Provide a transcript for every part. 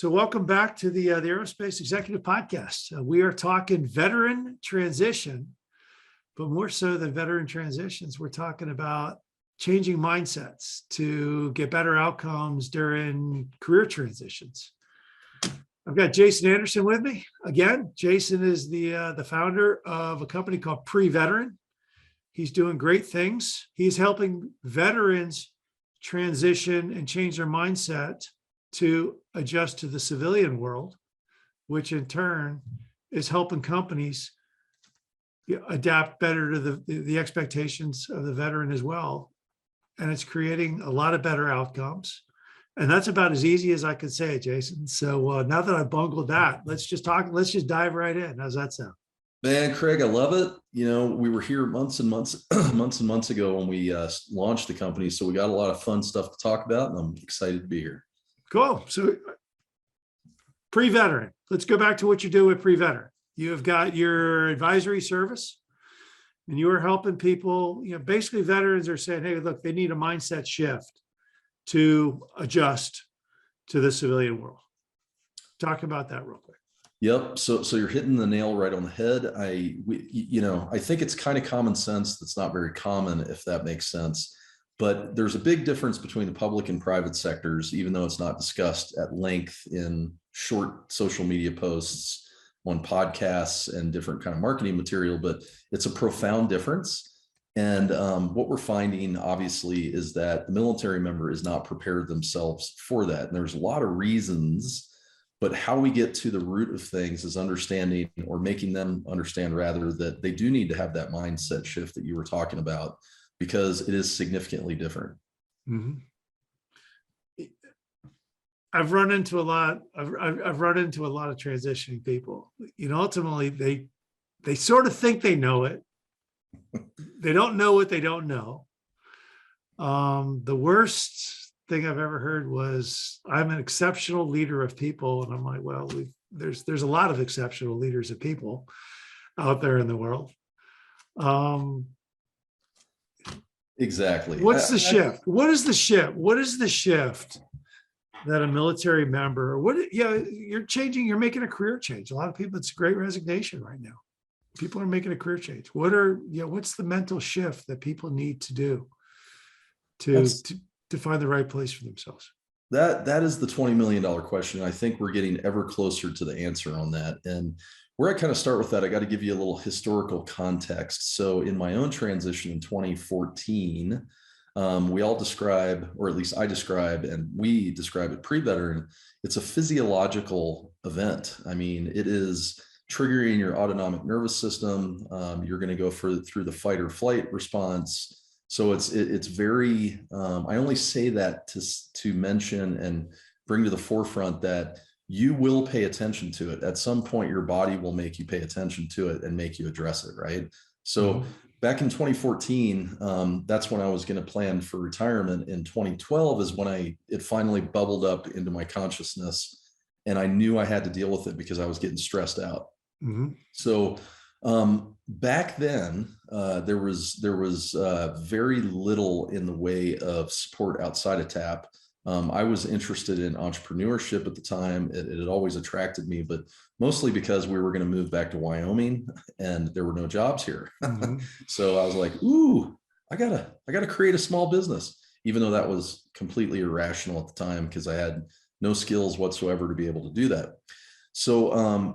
So welcome back to the Aerospace Executive Podcast. We are talking veteran transition, but more so than veteran transitions, we're talking about changing mindsets to get better outcomes during career transitions. I've got Jason Anderson with me. Again, Jason is the founder of a company called PreVeteran. He's doing great things. He's helping veterans transition and change their mindset to adjust to the civilian world, which in turn is helping companies adapt better to the expectations of the veteran as well. And it's creating a lot of better outcomes. And that's about as easy as I could say it, Jason. So now that I've bungled that, let's just dive right in. How's that sound? Man, Craig, I love it. You know, we were here months and months, months and months ago when we launched the company. So we got a lot of fun stuff to talk about, and I'm excited to be here. Cool. So PreVeteran, let's go back to what you do with PreVeteran. You have got your advisory service and you are helping people, basically veterans are saying, hey, look, they need a mindset shift to adjust to the civilian world. Talk about that real quick. Yep. So you're hitting the nail right on the head. I think it's kind of common sense. That's not very common, if that makes sense. But there's a big difference between the public and private sectors, even though it's not discussed at length in short social media posts, on podcasts, and different kind of marketing material. But it's a profound difference. And what we're finding, obviously, is that the military member is not prepared themselves for that. And there's a lot of reasons. But how we get to the root of things is understanding, or making them understand rather, that they do need to have that mindset shift that you were talking about, because it is significantly different. Mm-hmm. I've run into a lot of transitioning people. Ultimately they sort of think they know it. They don't know what they don't know. The worst thing I've ever heard was, I'm an exceptional leader of people. And I'm like, well, there's a lot of exceptional leaders of people out there in the world. Exactly. What's the shift? What is the shift? What is the shift that a military member, you're making a career change. A lot of people, it's a great resignation right now. People are making a career change. What's the mental shift that people need to do to find the right place for themselves? That is the $20 million question. I think we're getting ever closer to the answer on that. And where I kind of start with that, I got to give you a little historical context. So in my own transition in 2014, we all describe, or at least I describe, and we describe at PreVeteran, it's a physiological event. I mean, it is triggering your autonomic nervous system. You're going to go through the fight or flight response. So it's very, I only say that to mention and bring to the forefront that you will pay attention to it. At some point, your body will make you pay attention to it and make you address it, right? So back in 2014, that's when I was going to plan for retirement. In 2012 is when it finally bubbled up into my consciousness, and I knew I had to deal with it because I was getting stressed out. Mm-hmm. So back then, there was very little in the way of support outside of TAP. I was interested in entrepreneurship at the time. It had always attracted me, but mostly because we were going to move back to Wyoming and there were no jobs here. Mm-hmm. So I was like, ooh, I gotta create a small business, even though that was completely irrational at the time because I had no skills whatsoever to be able to do that. So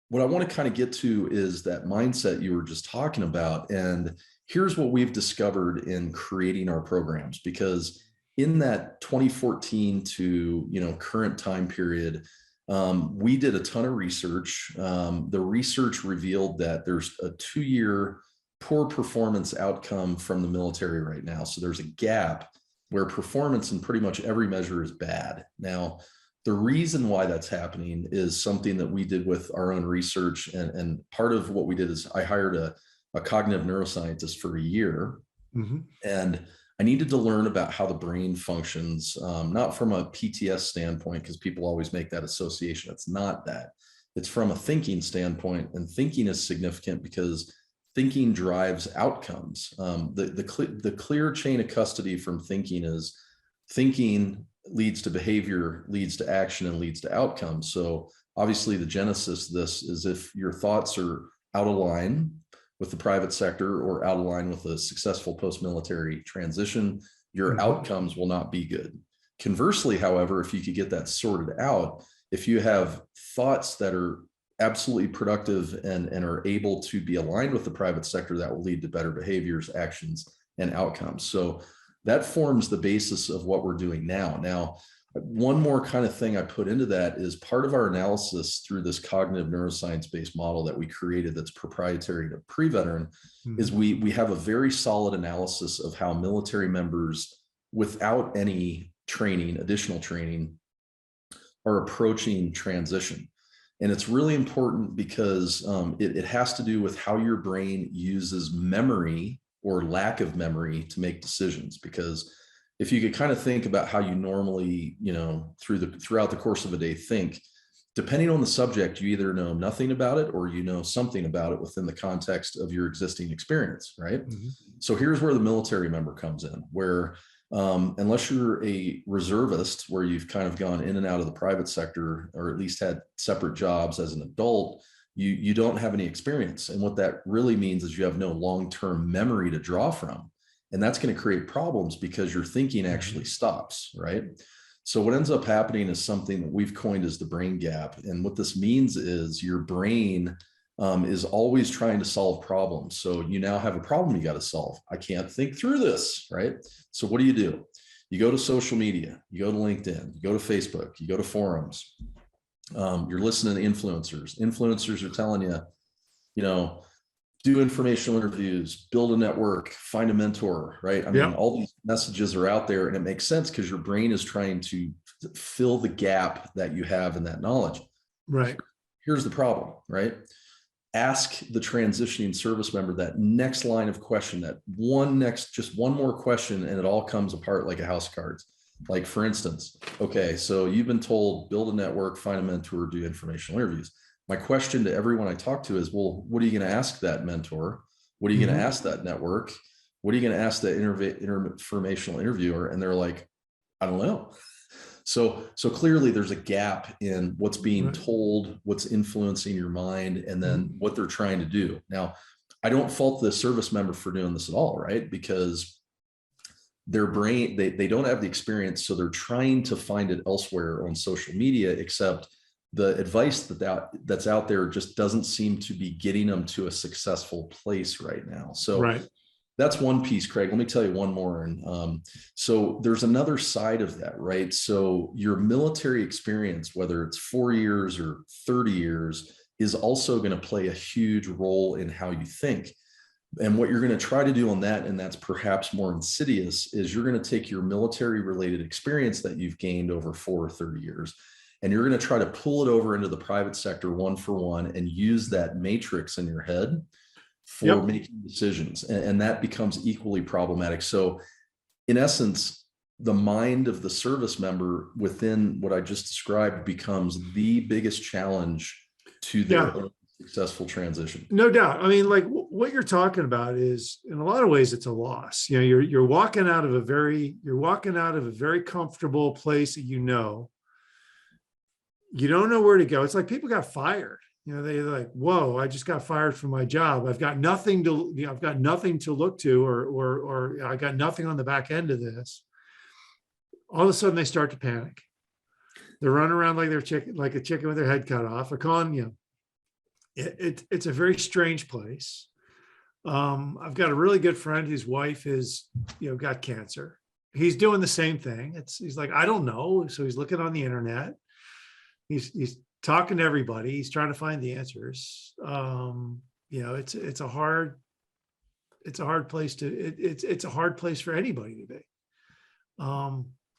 what I want to kind of get to is that mindset you were just talking about. And here's what we've discovered in creating our programs, because in that 2014 to current time period, we did a ton of research. The research revealed that there's a 2-year poor performance outcome from the military right now. So there's a gap where performance in pretty much every measure is bad. Now, the reason why that's happening is something that we did with our own research. And part of what we did is I hired a cognitive neuroscientist for a year. Mm-hmm. And I needed to learn about how the brain functions, not from a PTS standpoint, because people always make that association. It's not that. It's from a thinking standpoint, and thinking is significant because thinking drives outcomes. The clear chain of custody from thinking is thinking leads to behavior, leads to action, and leads to outcome. So obviously the genesis of this is if your thoughts are out of line with the private sector or out of line with a successful post-military transition, your outcomes will not be good. Conversely, however, if you could get that sorted out, if you have thoughts that are absolutely productive and are able to be aligned with the private sector, that will lead to better behaviors, actions, and outcomes. So that forms the basis of what we're doing now. Now, one more kind of thing I put into that is part of our analysis through this cognitive neuroscience-based model that we created that's proprietary to PreVeteran is we have a very solid analysis of how military members without any training, additional training, are approaching transition. And it's really important because it has to do with how your brain uses memory or lack of memory to make decisions. Because if you could kind of think about how you normally, throughout the course of a day think, depending on the subject, you either know nothing about it or you know something about it within the context of your existing experience, right? So here's where the military member comes in, where unless you're a reservist where you've kind of gone in and out of the private sector, or at least had separate jobs as an adult, you don't have any experience. And what that really means is you have no long-term memory to draw from. And that's going to create problems because your thinking actually stops, right? So what ends up happening is something that we've coined as the brain gap. And what this means is your brain is always trying to solve problems. So you now have a problem you got to solve. I can't think through this, right? So what do? You go to social media, you go to LinkedIn, you go to Facebook, you go to forums. You're listening to influencers. Influencers are telling you, do informational interviews, build a network, find a mentor, right? I mean, all these messages are out there, and it makes sense because your brain is trying to fill the gap that you have in that knowledge. Right. Here's the problem, right? Ask the transitioning service member that next line of question, just one more question, and it all comes apart like a house of cards. Like, for instance, okay, so you've been told build a network, find a mentor, do informational interviews. My question to everyone I talk to is, well, what are you going to ask that mentor? What are you going to ask that network? What are you going to ask that informational interviewer? And they're like, I don't know. So clearly there's a gap in what's being told, what's influencing your mind, and then what they're trying to do. Now, I don't fault the service member for doing this at all, right? Because their brain, they don't have the experience, so they're trying to find it elsewhere on social media, except the advice that's out there just doesn't seem to be getting them to a successful place right now. So that's one piece, Craig. Let me tell you one more. And so there's another side of that, right? So your military experience, whether it's 4 years or 30 years, is also going to play a huge role in how you think. And what you're going to try to do on that, and that's perhaps more insidious, is you're going to take your military related experience that you've gained over 4 or 30 years, and you're going to try to pull it over into the private sector one for one and use that matrix in your head for making decisions. And that becomes equally problematic. So in essence, the mind of the service member within what I just described becomes the biggest challenge to their own successful transition. No doubt. I mean, like what you're talking about is, in a lot of ways, it's a loss. You're walking out of a very comfortable place that you don't know where to go. It's like people got fired. They're like, whoa, I just got fired from my job. I've got nothing to look to, or I got nothing on the back end of this. All of a sudden they start to panic. They're running around like a chicken with their head cut off. It's a very strange place. I've got a really good friend whose wife is, got cancer. He's doing the same thing. He's like, I don't know. So he's looking on the internet. He's talking to everybody. He's trying to find the answers. It's a hard place it's a hard place for anybody to be.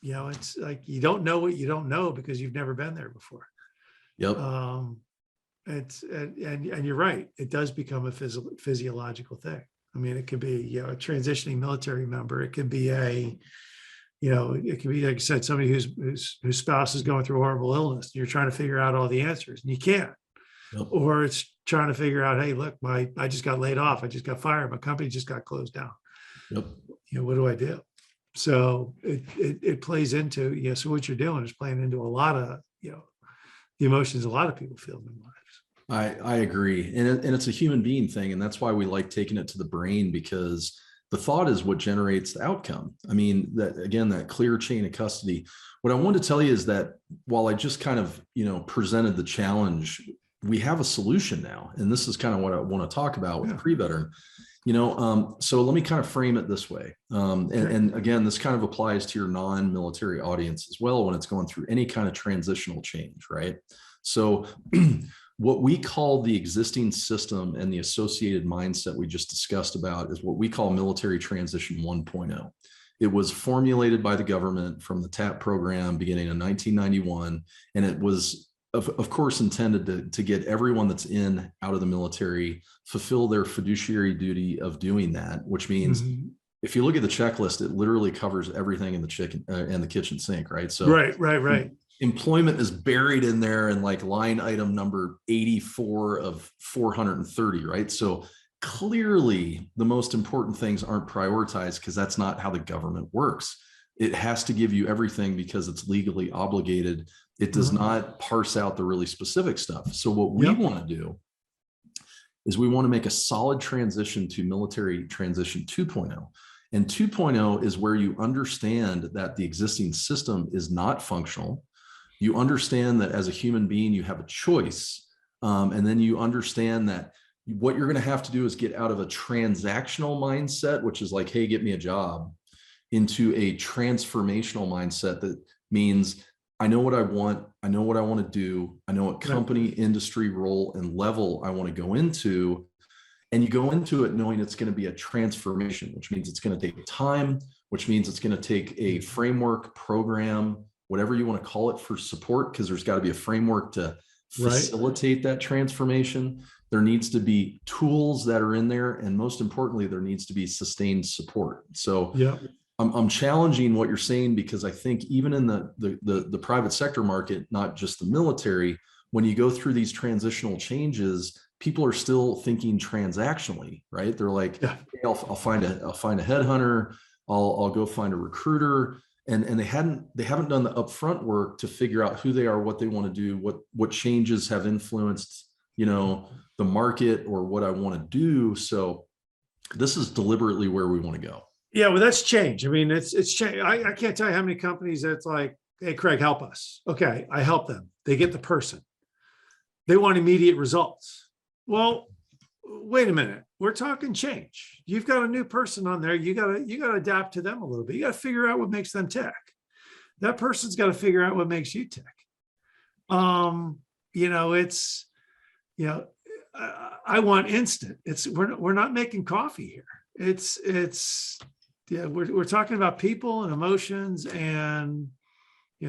It's like, you don't know what you don't know because you've never been there before. Yep. And you're right. It does become a physiological thing. I mean, it could be, a transitioning military member. It could be it could be, like I said, somebody whose spouse is going through a horrible illness. And you're trying to figure out all the answers and you can't. Yep. Or it's trying to figure out, hey, look, I just got laid off. I just got fired. My company just got closed down. Yep. What do I do? So it plays into, so what you're doing is playing into a lot of, the emotions a lot of people feel in their lives. I agree. And it's a human being thing. And that's why we like taking it to the brain, because the thought is what generates the outcome. I mean, that again, that clear chain of custody. What I want to tell you is that while I just kind of, presented the challenge, we have a solution now. And this is kind of what I want to talk about with PreVeteran. So let me kind of frame it this way. And again, this kind of applies to your non-military audience as well when it's going through any kind of transitional change, right? So what we call the existing system and the associated mindset we just discussed about is what we call military transition 1.0. It was formulated by the government from the TAP program beginning in 1991, and it was of course intended to get everyone that's in out of the military fulfill their fiduciary duty of doing that, which means if you look at the checklist, it literally covers everything in the kitchen sink, right? So right. Employment is buried in there in like line item number 84 of 430, right? So clearly the most important things aren't prioritized because that's not how the government works. It has to give you everything because it's legally obligated. It does not parse out the really specific stuff. So what we want to do is we want to make a solid transition to military transition 2.0. And 2.0 is where you understand that the existing system is not functional. You understand that as a human being, you have a choice. And then you understand that what you're going to have to do is get out of a transactional mindset, which is like, hey, get me a job, into a transformational mindset that means I know what I want. I know what I want to do. I know what company, industry, role, and level I want to go into. And you go into it knowing it's going to be a transformation, which means it's going to take time, which means it's going to take a framework, program, whatever you want to call it, for support, because there's got to be a framework to facilitate that transformation. There needs to be tools that are in there. And most importantly, there needs to be sustained support. So I'm challenging what you're saying, because I think even in the private sector market, not just the military, when you go through these transitional changes, people are still thinking transactionally, right? They're like, hey, I'll find a headhunter, I'll go find a recruiter, and they haven't done the upfront work to figure out who they are, what they want to do, what changes have influenced, the market or what I want to do. So this is deliberately where we want to go. Yeah, well, that's change. I mean, it's change. I can't tell you how many companies that's like, hey, Craig, help us. Okay, I help them. They get the person. They want immediate results. Well, wait a minute. We're talking change. You've got a new person on there. You gotta adapt to them a little bit. You got to figure out what makes them tick. That person's got to figure out what makes you tick. I want instant. We're not making coffee here. We're talking about people and emotions and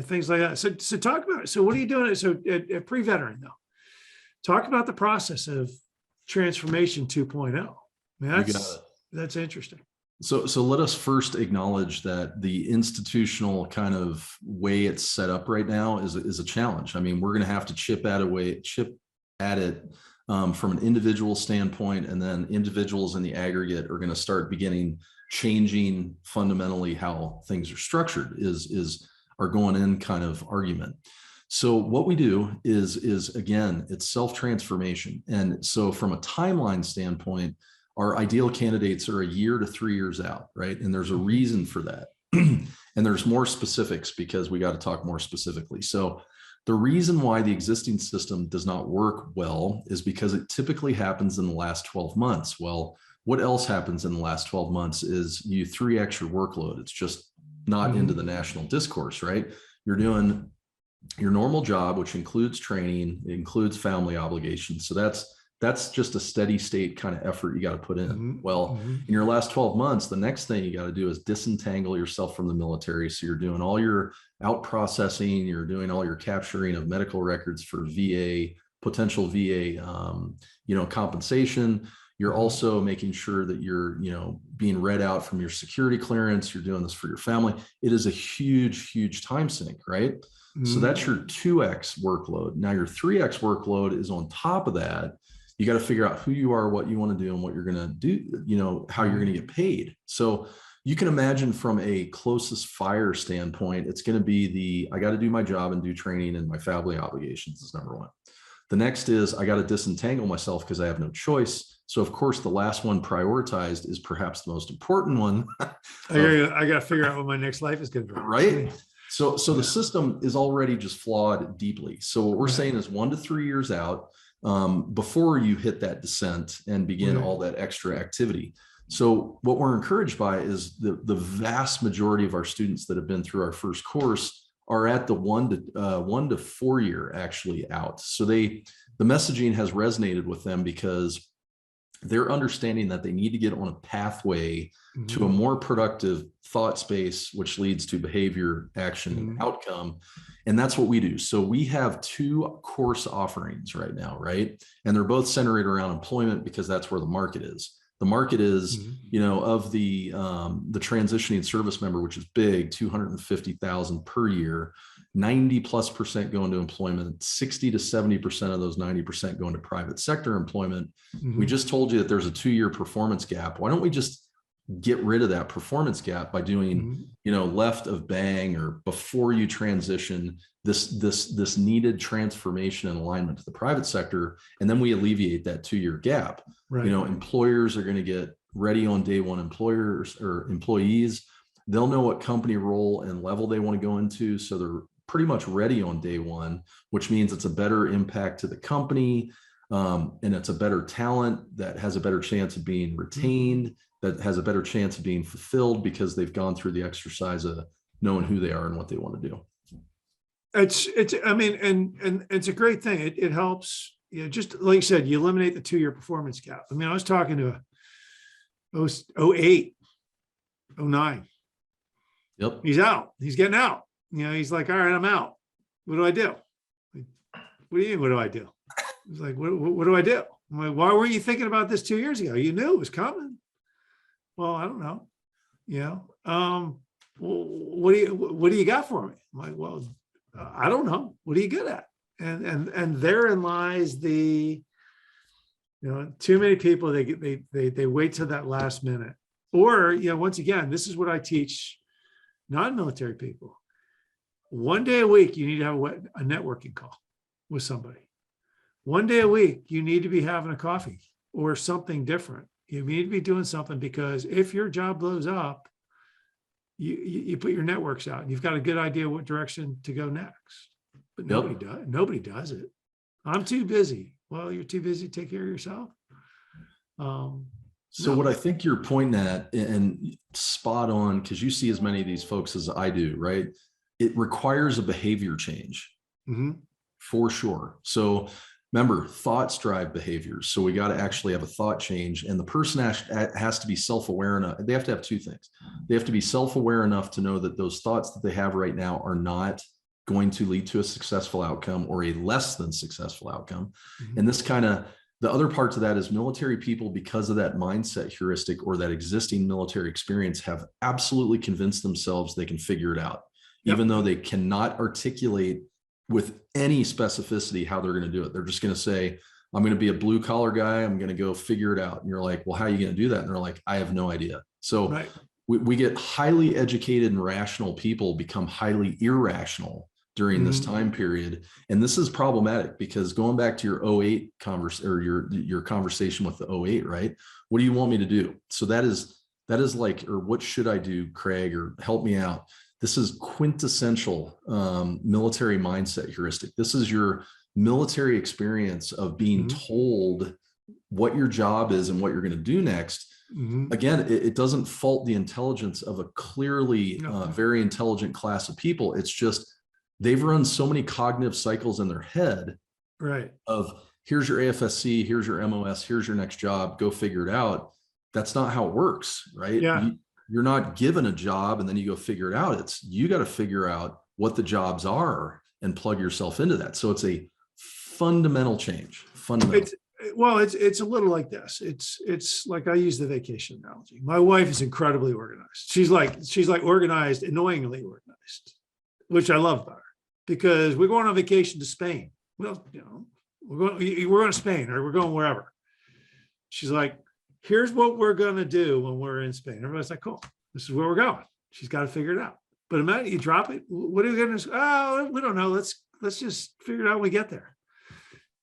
things like that. So talk about it. So what are you doing? So at PreVeteran though, talk about the process of transformation 2.0. I mean, that's interesting. So let us first acknowledge that the institutional kind of way it's set up right now is a challenge. I mean, we're going to have to chip at it from an individual standpoint, and then individuals in the aggregate are going to start changing fundamentally how things are structured, is our going in kind of argument. So what we do is again, it's self-transformation. And so from a timeline standpoint, our ideal candidates are 1 year to 3 years out, right? And there's a reason for that. And there's more specifics because we got to talk more specifically. So the reason why the existing system does not work well is because it typically happens in the last 12 months. Well, what else happens in the last 12 months is you 3x your workload. It's just not into the national discourse, right? You're doing your normal job, which includes training, it includes family obligations. So that's just a steady state kind of effort you got to put in. Well, in your last 12 months, the next thing you got to do is disentangle yourself from the military. So you're doing all your out processing, you're doing all your capturing of medical records for potential VA, compensation. You're also making sure that you're, being read out from your security clearance. You're doing this for your family. It is a huge, huge time sink, right? So that's your 2x workload. Now your 3x workload is on top of that. You got to figure out who you are, what you want to do, and what you're going to do, how you're going to get paid. So you can imagine from a closest fire standpoint, it's going to be I got to do my job and do training, and my family obligations is number one. The next is I got to disentangle myself because I have no choice. So of course, the last one prioritized is perhaps the most important one. I got to figure out what my next life is going to be. Right. So Yeah. the system is already just flawed deeply. So what we're Right. saying is 1 to 3 years out, before you hit that descent and begin Right. all that extra activity. So what we're encouraged by is the vast majority of our students that have been through our first course are at the 1 to 4 year actually out. So the messaging has resonated with them because they're understanding that they need to get on a pathway to a more productive thought space, which leads to behavior, action, and outcome. And that's what we do. So we have 2 course offerings right now, right? And they're both centered around employment because that's where the market is. The market is, of the transitioning service member, which is big, 250,000 per year, 90+% go into employment, 60 to 70% of those 90% go into private sector employment. We just told you that there's a 2-year performance gap. Why don't we just get rid of that performance gap by doing, left of bang or before you transition this needed transformation and alignment to the private sector. And then we alleviate that 2-year gap. Right. Employers are going to get ready on day one. Employees, they'll know what company role and level they want to go into. So they're pretty much ready on day one, which means it's a better impact to the company. And it's a better talent that has a better chance of being retained, that has a better chance of being fulfilled because they've gone through the exercise of knowing who they are and what they want to do. It's a great thing. It helps, just like you said, you eliminate the 2-year performance gap. I mean, I was talking to 08, 09. Yep. He's out. He's getting out. He's like, all right, I'm out. What do I do? Like, what do you mean, what do I do? He's like, what do I do? I'm like, why weren't you thinking about this 2 years ago? You knew it was coming. Well, I don't know. What do you got for me? I'm like, well, I don't know. What are you good at? And therein lies too many people, they wait till that last minute. Or, once again, this is what I teach non-military people. 1 day a week, you need to have a networking call with somebody. 1 day a week, you need to be having a coffee or something different. You need to be doing something, because if your job blows up, you put your networks out and you've got a good idea what direction to go next. But nobody does. Nobody does it. I'm too busy. Well, you're too busy to take care of yourself. So what I think you're pointing at, and spot on, because you see as many of these folks as I do, right? It requires a behavior change for sure. So remember, thoughts drive behaviors. So we got to actually have a thought change, and the person has to be self-aware enough. They have to have 2 things. They have to be self-aware enough to know that those thoughts that they have right now are not going to lead to a successful outcome or a less than successful outcome. And this the other part to that is military people, because of that mindset heuristic or that existing military experience, have absolutely convinced themselves they can figure it out, even though they cannot articulate with any specificity how they're going to do it. They're just going to say, I'm going to be a blue collar guy. I'm going to go figure it out. And you're like, well, how are you going to do that? And they're like, I have no idea. So we get highly educated and rational people become highly irrational during this time period. And this is problematic, because going back to your 08 your conversation with the 08, right? What do you want me to do? So that is like, or what should I do, Craig, or help me out? This is quintessential military mindset heuristic. This is your military experience of being told what your job is and what you're going to do next. Again, it doesn't fault the intelligence of a clearly very intelligent class of people. It's just they've run so many cognitive cycles in their head, right? Of here's your AFSC, here's your MOS, here's your next job, go figure it out. That's not how it works, right? You're not given a job and then you go figure it out. It's you got to figure out what the jobs are and plug yourself into that. So it's a fundamental change. It's a little like this. It's like, I use the vacation analogy. My wife is incredibly organized. She's like organized, annoyingly organized, which I love about her, because we're going on vacation to Spain. Well, we're going to Spain, or we're going wherever. She's like, here's what we're going to do when we're in Spain. Everybody's like, cool. This is where we're going. She's got to figure it out. But imagine you drop it. What are we going to? Oh, we don't know. Let's just figure it out when we get there.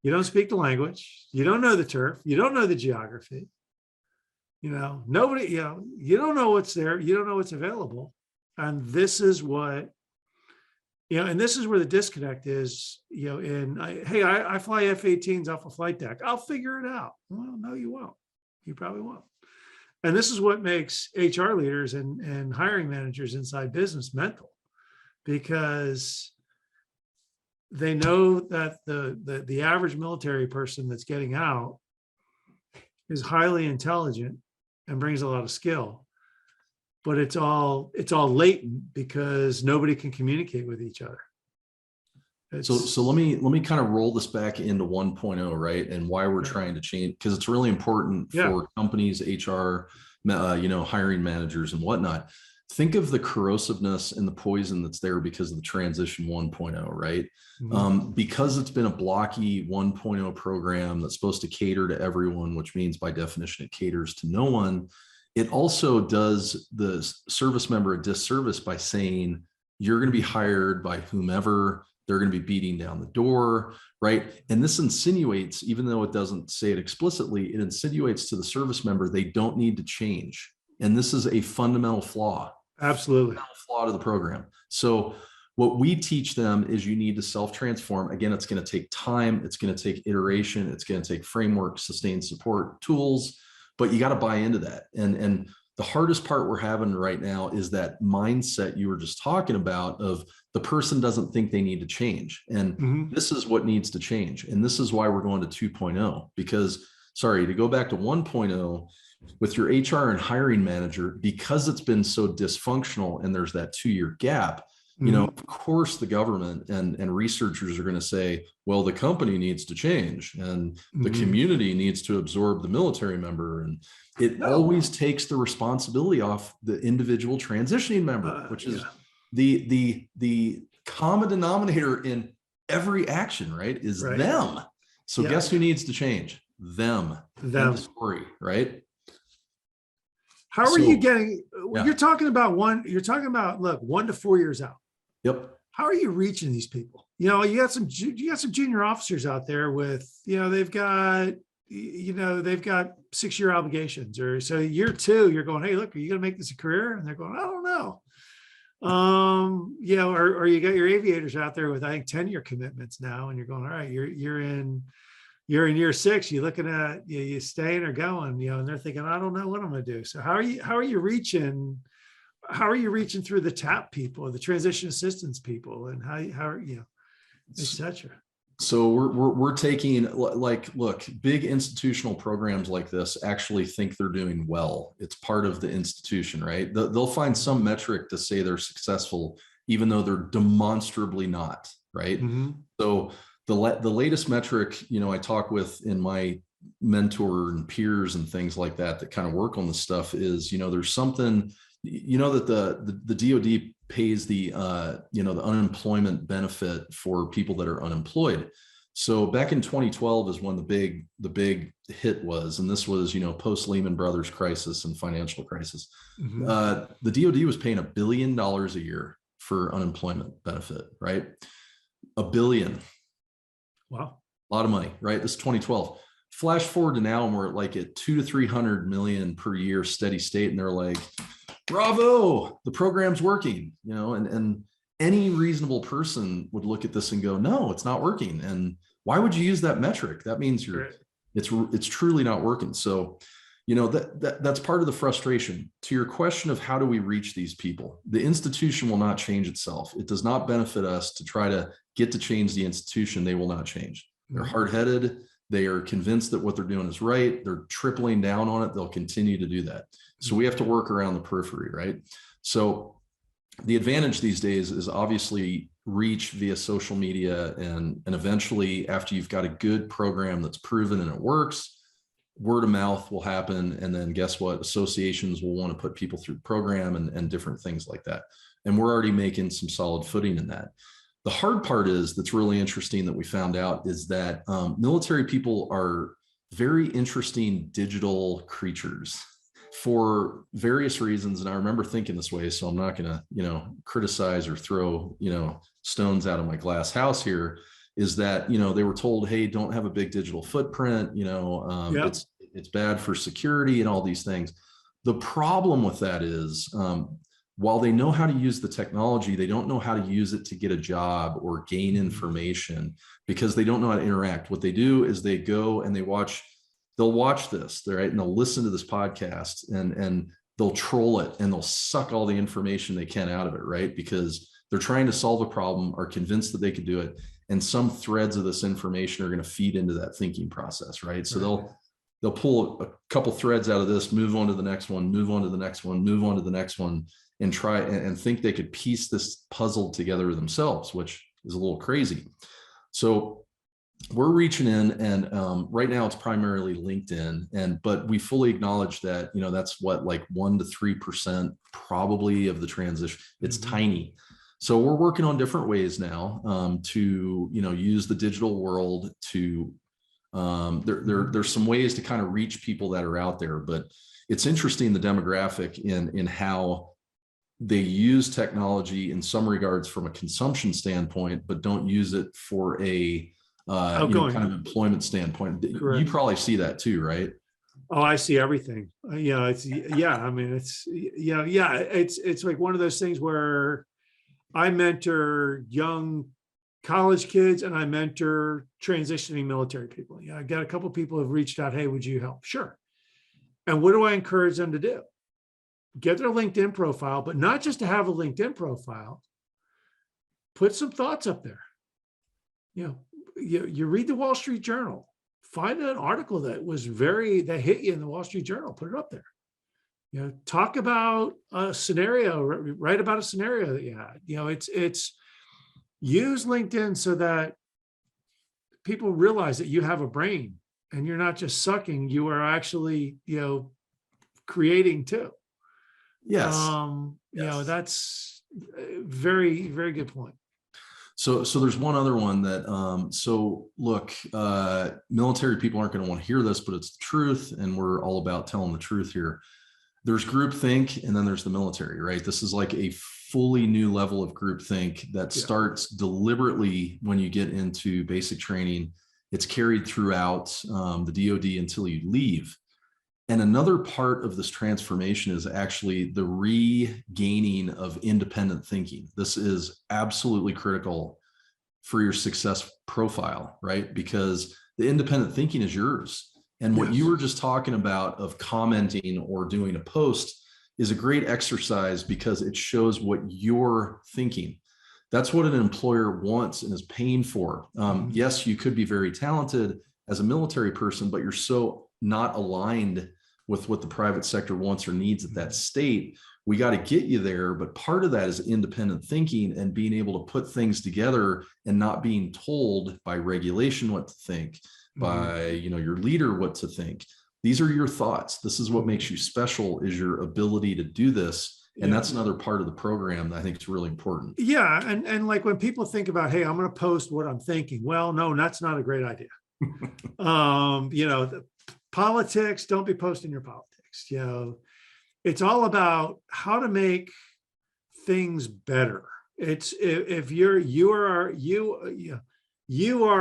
You don't speak the language. You don't know the turf. You don't know the geography. Nobody. You don't know what's there. You don't know what's available. And this is what. And this is where the disconnect is. I fly F-18s off a flight deck. I'll figure it out. Well, no, you won't. You probably won't. And this is what makes HR leaders and hiring managers inside business mental, because they know that the average military person that's getting out is highly intelligent and brings a lot of skill, but it's all latent because nobody can communicate with each other. So let me kind of roll this back into 1.0, right? And why we're trying to change, because it's really important for companies, HR, hiring managers and whatnot. Think of the corrosiveness and the poison that's there because of the transition 1.0, right? Mm-hmm. Because it's been a blocky 1.0 program that's supposed to cater to everyone, which means by definition, it caters to no one. It also does the service member a disservice by saying, you're going to be hired by whomever. They're going to be beating down the door, right? And this insinuates, even though it doesn't say it explicitly, it insinuates to the service member they don't need to change. And this is a fundamental flaw. Absolutely. Fundamental flaw to the program. So what we teach them is you need to self-transform. Again, it's going to take time. It's going to take iteration. It's going to take framework, sustained support, tools, but you got to buy into that. And the hardest part we're having right now is that mindset you were just talking about of the person doesn't think they need to change. And this is what needs to change. And this is why we're going to 2.0, because to go back to 1.0 with your HR and hiring manager, because it's been so dysfunctional and there's that 2-year gap, of course, the government and researchers are going to say, well, the company needs to change and the community needs to absorb the military member. And it always takes the responsibility off the individual transitioning member, which is the common denominator in every action, right? Is them. So guess who needs to change? Them. End of story, right? How are you getting, you're talking about 1 to 4 years out. Yep. How are you reaching these people? You got some junior officers out there with, they've got 6-year obligations, or so year 2, you're going, hey, look, are you going to make this a career? And they're going, I don't know. Or you got your aviators out there with, I think, 10-year commitments now. And you're going, all right, you're in year 6, you're looking at, you staying or going, and they're thinking, I don't know what I'm going to do. So how are you reaching through the TAP people, the transition assistance people, and how are you, et cetera? So we're taking, look, big institutional programs like this actually think they're doing well. It's part of the institution, right? They'll find some metric to say they're successful, even though they're demonstrably not, right? So the latest metric, I talk with in my mentor and peers and things like that kind of work on this stuff is, there's something, that the DoD pays the unemployment benefit for people that are unemployed. So back in 2012 is when the big hit was, and this was, post Lehman Brothers crisis and financial crisis. The DoD was paying $1 billion a year for unemployment benefit, right? $1 billion. Wow. A lot of money, right? This is 2012. Flash forward to now, and we're at 200 to 300 million per year steady state. And they're like, bravo, the program's working, and any reasonable person would look at this and go, no, it's not working. And why would you use that metric? That means it's truly not working. So, that's part of the frustration. To your question of how do we reach these people, the institution will not change itself. It does not benefit us to try to get to change the institution. They will not change. They're hard-headed. They are convinced that what they're doing is right. They're tripling down on it. They'll continue to do that. So we have to work around the periphery, right? So the advantage these days is obviously reach via social media, and eventually, after you've got a good program that's proven and it works, word of mouth will happen. And then guess what? Associations will want to put people through the program and different things like that. And we're already making some solid footing in that. The hard part that's really interesting that we found out is that military people are very interesting digital creatures. for various reasons, and I remember thinking this way, so I'm not going to, criticize or throw, stones out of my glass house here, is that, they were told, hey, don't have a big digital footprint, Yeah. it's bad for security and all these things. The problem with that is, while they know how to use the technology, they don't know how to use it to get a job or gain information, because they don't know how to interact. What they do is they go and they'll watch this, right? And they'll listen to this podcast, and they'll troll it, and they'll suck all the information they can out of it, right? Because they're trying to solve a problem, are convinced that they could do it. And some threads of this information are going to feed into that thinking process, right? So they'll pull a couple threads out of this, move on to the next one, move on to the next one, move on to the next one, and try and think they could piece this puzzle together themselves, which is a little crazy. So we're reaching in, and right now it's primarily LinkedIn, but we fully acknowledge that, that's what, like 1 to 3% probably of the transition. It's tiny. So we're working on different ways now to, use the digital world to, there's some ways to kind of reach people that are out there, but it's interesting, the demographic in how they use technology in some regards from a consumption standpoint, but don't use it for a kind of employment standpoint. Correct. You probably see that too, right? Oh, I see everything. I mean, it's like one of those things where I mentor young college kids and I mentor transitioning military people. I got a couple of people who've reached out, hey, would you help? Sure. And what do I encourage them to do? Get their LinkedIn profile, but not just to have a LinkedIn profile, put some thoughts up there. You read the Wall Street Journal, find an article that hit you in the Wall Street Journal, put it up there. Talk about a scenario, write about a scenario that you had. It's use LinkedIn so that people realize that you have a brain and you're not just sucking, you are actually, creating too. Yes. That's a very, very good point. So there's one other one that, so look, military people aren't going to want to hear this, but it's the truth. And we're all about telling the truth here. There's groupthink, and then there's the military, right? This is like a fully new level of groupthink that starts deliberately when you get into basic training. It's carried throughout the DoD until you leave. And another part of this transformation is actually the regaining of independent thinking. This is absolutely critical for your success profile, right? Because the independent thinking is yours. And what you were just talking about of commenting or doing a post is a great exercise, because it shows what you're thinking. That's what an employer wants and is paying for. Yes, you could be very talented as a military person, but you're so not aligned with what the private sector wants or needs at that state. We got to get you there. But part of that is independent thinking and being able to put things together and not being told by regulation what to think, by your leader what to think. These are your thoughts. This is what makes you special, is your ability to do this. And that's another part of the program that I think is really important. Yeah. And like when people think about, hey, I'm going to post what I'm thinking. Well, no, that's not a great idea. The politics, don't be posting your politics. It's all about how to make things better. It's if you are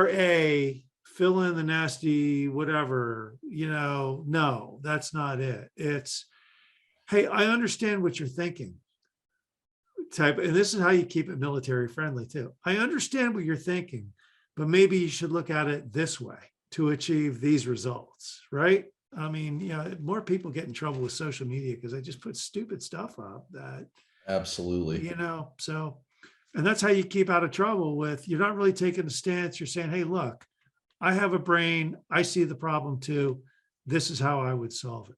a fill in the nasty whatever, no, that's not it. It's, hey, I understand what you're thinking. And this is how you keep it military friendly too. I understand what you're thinking, but maybe you should look at it this way to achieve these results, right? I mean, more people get in trouble with social media because they just put stupid stuff up that. Absolutely. And that's how you keep out of trouble with, you're not really taking a stance. You're saying, hey, look, I have a brain. I see the problem too. This is how I would solve it.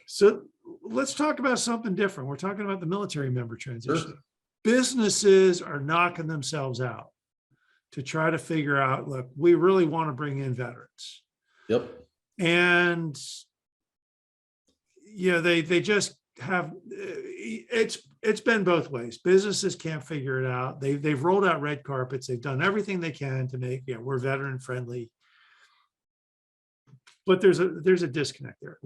So let's talk about something different. We're talking about the military member transition. Sure. Businesses are knocking themselves out to try to figure out, look, we really want to bring in veterans. Yep. And they just have, it's been both ways. Businesses can't figure it out. They've rolled out red carpets. They've done everything they can to make, we're veteran friendly. But there's a disconnect there.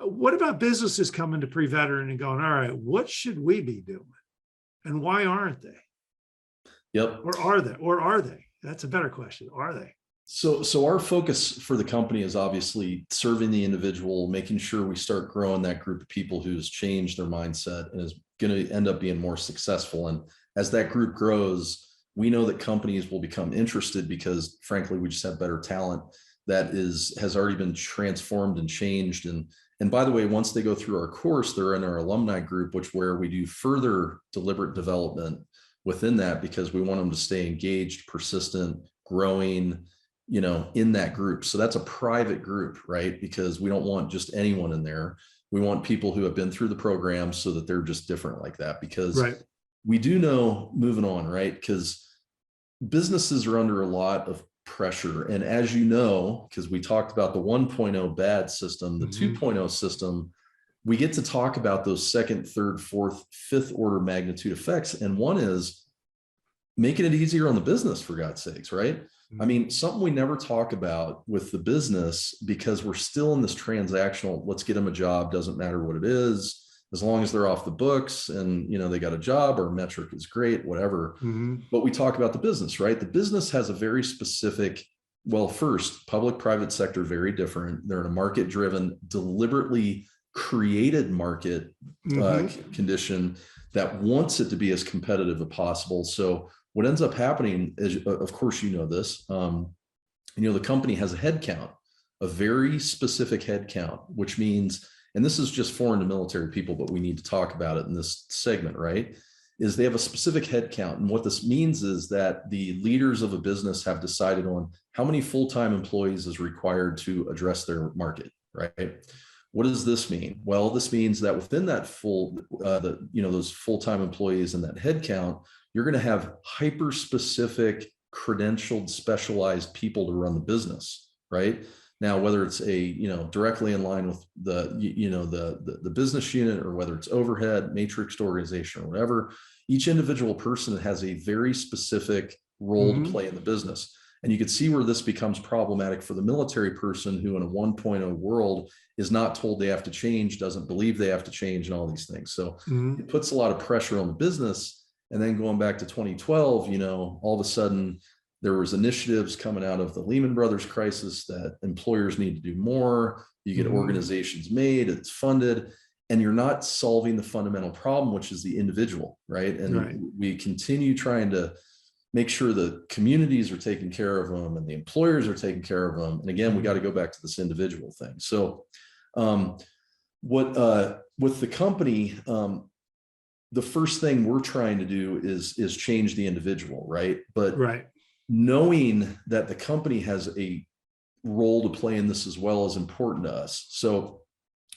What about businesses coming to PreVeteran and going, all right, what should we be doing? And why aren't they? Yep. Or are they? Or are they? That's a better question. Are they? So our focus for the company is obviously serving the individual, making sure we start growing that group of people who's changed their mindset and is going to end up being more successful. And as that group grows, we know that companies will become interested because frankly, we just have better talent that has already been transformed and changed. And by the way, once they go through our course, they're in our alumni group, where we do further deliberate development within that because we want them to stay engaged, persistent, growing, in that group. So that's a private group, right? Because we don't want just anyone in there. We want people who have been through the program so that they're just different like that, because we do know, moving on, right? Because businesses are under a lot of pressure. And as you know, because we talked about the 1.0 bad system, the 2.0 system, we get to talk about those second, third, fourth, fifth order magnitude effects. And one is making it easier on the business, for God's sakes, right? I mean, something we never talk about with the business because we're still in this transactional, let's get them a job, doesn't matter what it is, as long as they're off the books and, they got a job or metric is great, whatever. But we talk about the business, right? The business has a very specific, well, first, public-private sector, very different. They're in a market-driven, deliberately created market condition that wants it to be as competitive as possible. So what ends up happening is, of course, this, the company has a head count, a very specific head count, which means, and this is just foreign to military people, but we need to talk about it in this segment, right? Is they have a specific head count. And what this means is that the leaders of a business have decided on how many full-time employees is required to address their market, right? What does this mean? Well, this means that within that those full-time employees and that head count, you're going to have hyper-specific, credentialed, specialized people to run the business, right? Now, whether it's directly in line with the business unit or whether it's overhead, matrixed organization or whatever, each individual person has a very specific role to play in the business. And you can see where this becomes problematic for the military person who in a 1.0 world is not told they have to change, doesn't believe they have to change and all these things. So it puts a lot of pressure on the business. And then going back to 2012, all of a sudden there was initiatives coming out of the Lehman Brothers crisis that employers need to do more. You get organizations made, it's funded, and you're not solving the fundamental problem, which is the individual, right? And we continue trying to make sure the communities are taking care of them and the employers are taking care of them. And again, we got to go back to this individual thing. So with the company, the first thing we're trying to do is change the individual, right? But knowing that the company has a role to play in this as well is important to us. So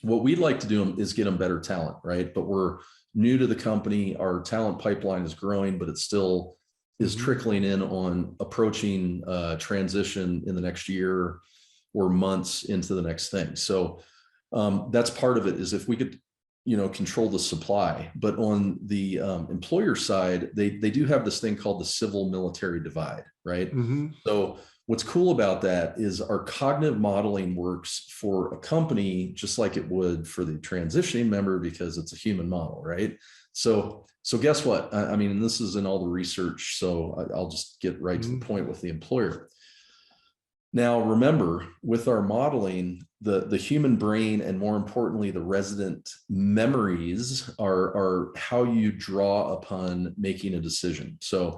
what we'd like to do is get them better talent, right? But we're new to the company. Our talent pipeline is growing, but it still is trickling in on approaching transition in the next year or months into the next thing. So that's part of it, is if we could control the supply. But on the employer side, they do have this thing called the civil military divide, right? So what's cool about that is our cognitive modeling works for a company just like it would for the transitioning member because it's a human model, right? So guess what? I mean, this is in all the research, so I'll just get right to the point with the employer. Now, remember, with our modeling, the human brain and more importantly, the resident memories are how you draw upon making a decision. So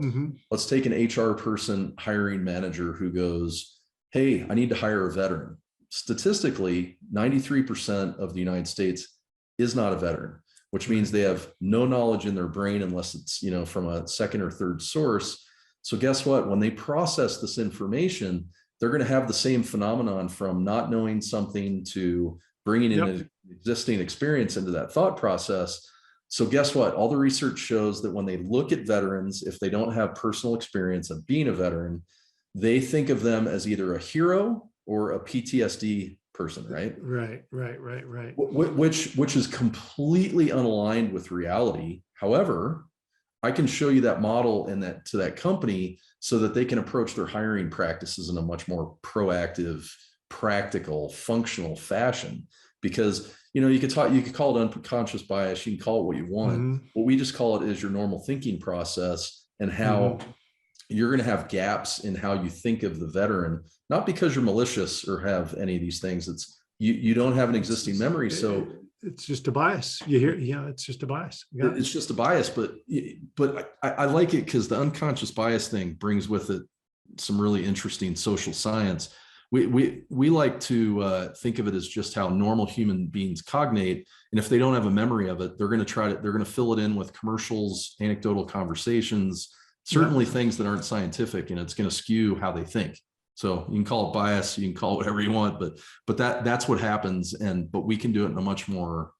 let's take an HR person, hiring manager who goes, hey, I need to hire a veteran. Statistically, 93% of the United States is not a veteran, which means they have no knowledge in their brain unless it's, from a second or third source. So guess what? When they process this information, they're going to have the same phenomenon from not knowing something to bringing in an existing experience into that thought process. So guess what? All the research shows that when they look at veterans, if they don't have personal experience of being a veteran, they think of them as either a hero or a PTSD person, right? Right. Which is completely unaligned with reality. However, I can show you that model and that to that company so that they can approach their hiring practices in a much more proactive, practical, functional fashion. because, you could call it unconscious bias. You can call it what you want. What we just call it is your normal thinking process, and how you're going to have gaps in how you think of the veteran, not because you're malicious or have any of these things. It's you don't have an existing memory. So it's just a bias. You hear, it's just a bias. It's just a bias, but I like it because the unconscious bias thing brings with it some really interesting social science. We like to think of it as just how normal human beings cognate. And if they don't have a memory of it, they're going to fill it in with commercials, anecdotal conversations, certainly things that aren't scientific, and it's going to skew how they think. So you can call it bias, you can call it whatever you want, but that's what happens. But we can do it in a much more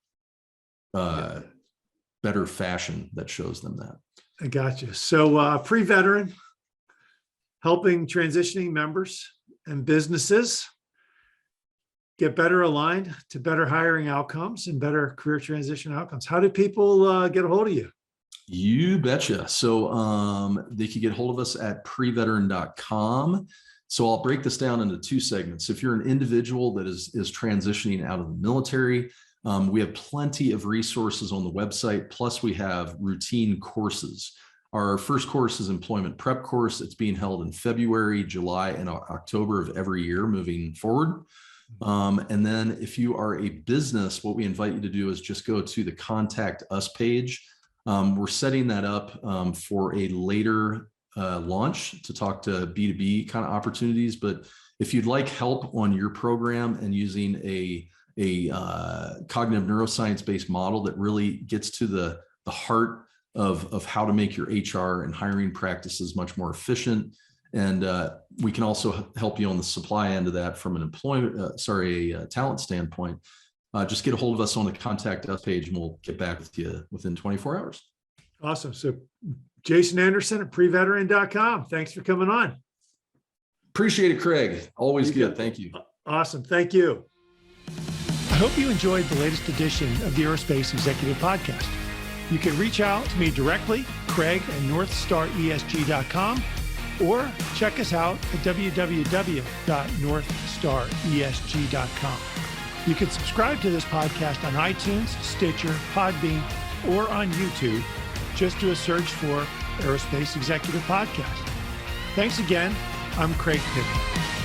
better fashion that shows them that. I got you. So PreVeteran, helping transitioning members and businesses get better aligned to better hiring outcomes and better career transition outcomes. How do people get a hold of you? You betcha. So they can get hold of us at PreVeteran.com. So I'll break this down into two segments. If you're an individual that is transitioning out of the military, we have plenty of resources on the website. Plus we have routine courses. Our first course is employment prep course. It's being held in February, July, and October of every year moving forward. And then if you are a business, what we invite you to do is just go to the Contact Us page. We're setting that up for a later launch to talk to B2B kind of opportunities. But if you'd like help on your program and using a cognitive neuroscience-based model that really gets to the heart of how to make your HR and hiring practices much more efficient. And we can also help you on the supply end of that from an talent standpoint. Just get a hold of us on the Contact Us page and we'll get back with you within 24 hours. Awesome. So Jason Anderson at PreVeteran.com. Thanks for coming on. Appreciate it, Craig. Always good. Thank you. Awesome. Thank you. I hope you enjoyed the latest edition of the Aerospace Executive Podcast. You can reach out to me directly, Craig at NorthstarESG.com, or check us out at www.northstaresg.com. You can subscribe to this podcast on iTunes, Stitcher, Podbean, or on YouTube. Just do a search for Aerospace Executive Podcast. Thanks again. I'm Craig Pittman.